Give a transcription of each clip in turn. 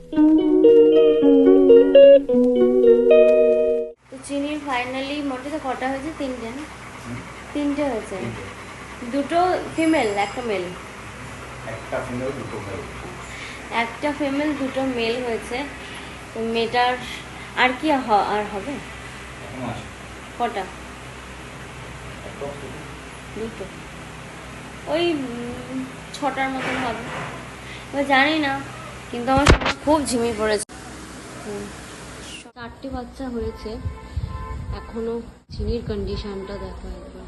তো চিনির ফাইনালি মোটে কটা হয়েছে? তিনটে না? তিনটে হয়েছে। দুটো ফিমেল একটা মেল। একটা ফিমেল দুটো মেল হয়েছে। তো মেয়েটার আর কি আর হবে? কটা? দুটো, ওই 6টার মতন হবে। এবার জানি না, কিন্তু আমার সঙ্গে খুব ঝিমিয়ে পড়েছে। 4টে বাচ্চা হয়েছে, এখনো চিনির কন্ডিশনটা দেখো একবার।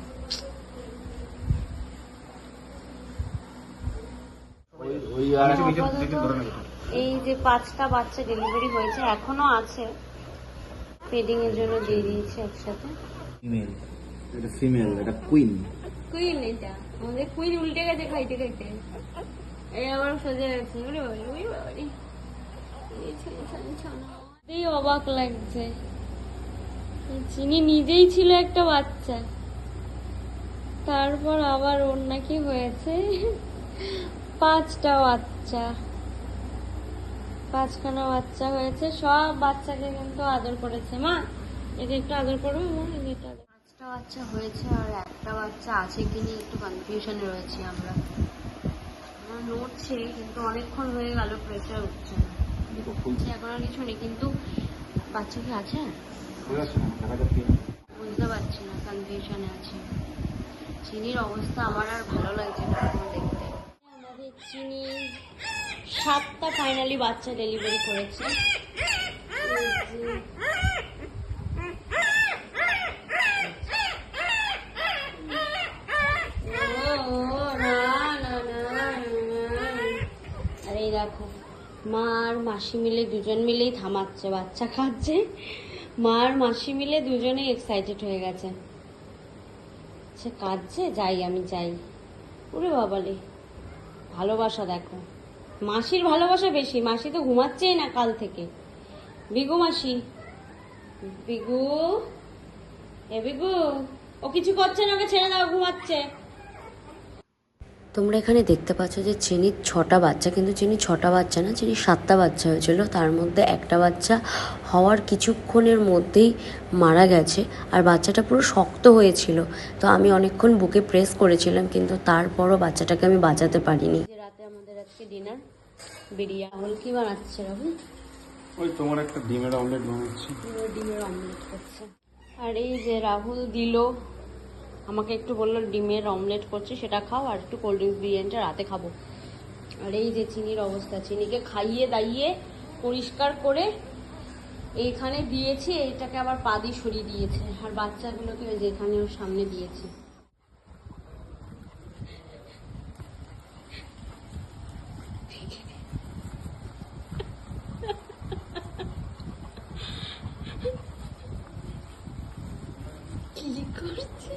এই যে 5টা বাচ্চা ডেলিভারি হয়েছে, এখনো আছে, ফিডিং এর জন্য দিয়ে দিয়েছি একসাথে। ফিমেল, এটা ফিমেল, এটা কুইন। কুইন, এটা আমাদের কুইন উল্টে গেছে খাইতে খাইতে। এই আবার সোজা গেছে। ওরে বাবা, ওরে বাবা রে, এই অবাক লাগছে। চিনি নিজেই ছিল একটা বাচ্চা, তারপর আবার ওর নাকি হয়েছে 5টা বাচ্চা। 5খানা বাচ্চা হয়েছে। সব বাচ্চাকে কিন্তু আদর করেছে। মা একে একটু আদর করবে? মা একে একটু আদর। 5টা বাচ্চা হয়েছে, আর একটা বাচ্চা আছে কি নিয়ে একটু কনফিউশনে রয়েছি আমরা। নড়ছে কিন্তু অনেকক্ষণ হয়ে গেল, প্রেশার উঠছে না। এখন আর কিছু নেই, কিন্তু বাচ্চা কি আছে বুঝতে পারছি না, কনফিউশনে আছে। চিনির অবস্থা আমার আর ভালো লাগছে না এখন দেখতে। আমাদের চিনি 7টা ফাইনালি বাচ্চা ডেলিভারি করেছে। আর এই দেখো, মা আর মাসি মিলে দুজন মিলেই থামাচ্ছে, বাচ্চা খাচ্ছে। মা আর মাসি মিলে দুজনেই এক্সাইটেড হয়ে গেছে। সে কাঁদছে, যাই আমি যাই। ওরে বাবালে, ভালোবাসা দেখো, মাসির ভালোবাসা বেশি। মাসি তো ঘুমাচ্ছেই না কাল থেকে। বিগু মাসি, বিগু, এ বিগু, ও কিছু করছে না, ওকে ছেড়ে দাও, ঘুমাচ্ছে। তোমরা এখানে দেখতে পাচ্ছ যে চিনির 6টা বাচ্চা, কিন্তু চিনি 6টা বাচ্চা না, চিনি 7টা বাচ্চা হয়েছিল। তার মধ্যে একটা বাচ্চা হওয়ার কিছুক্ষণের মধ্যেই মারা গেছে, আর বাচ্চাটা পুরো শক্ত হয়েছিল। তো আমি অনেকক্ষণ বুকে প্রেস করেছিলাম, কিন্তু তারপরও বাচ্চাটাকে আমি বাঁচাতে পারিনি। রাতে আমাদের আজকে ডিনার বিরিয়ানি। রাহুল কি বানাচ্ছে? রাহুল ওই তোমার একটা ডিমের অমলেট বানাচ্ছি। ডিমের অমলেট করছে। আর এই যে রাহুল দিল আমাকে, একটু বললো ডিমের অমলেট করছে, সেটা খাও, আর একটু কোল্ড ড্রিঙ্কস বিরিয়ানিটা রাতে খাবো। আর এই যে চিনির অবস্থা, চিনিকে খাইয়ে দাইয়ে পরিষ্কার করে এইখানে দিয়েছি, এইটাকে আবার পা দিয়ে সরিয়ে দিয়েছে। আর বাচ্চাগুলোকে যেখানে ওর সামনে দিয়েছি। কি করছে?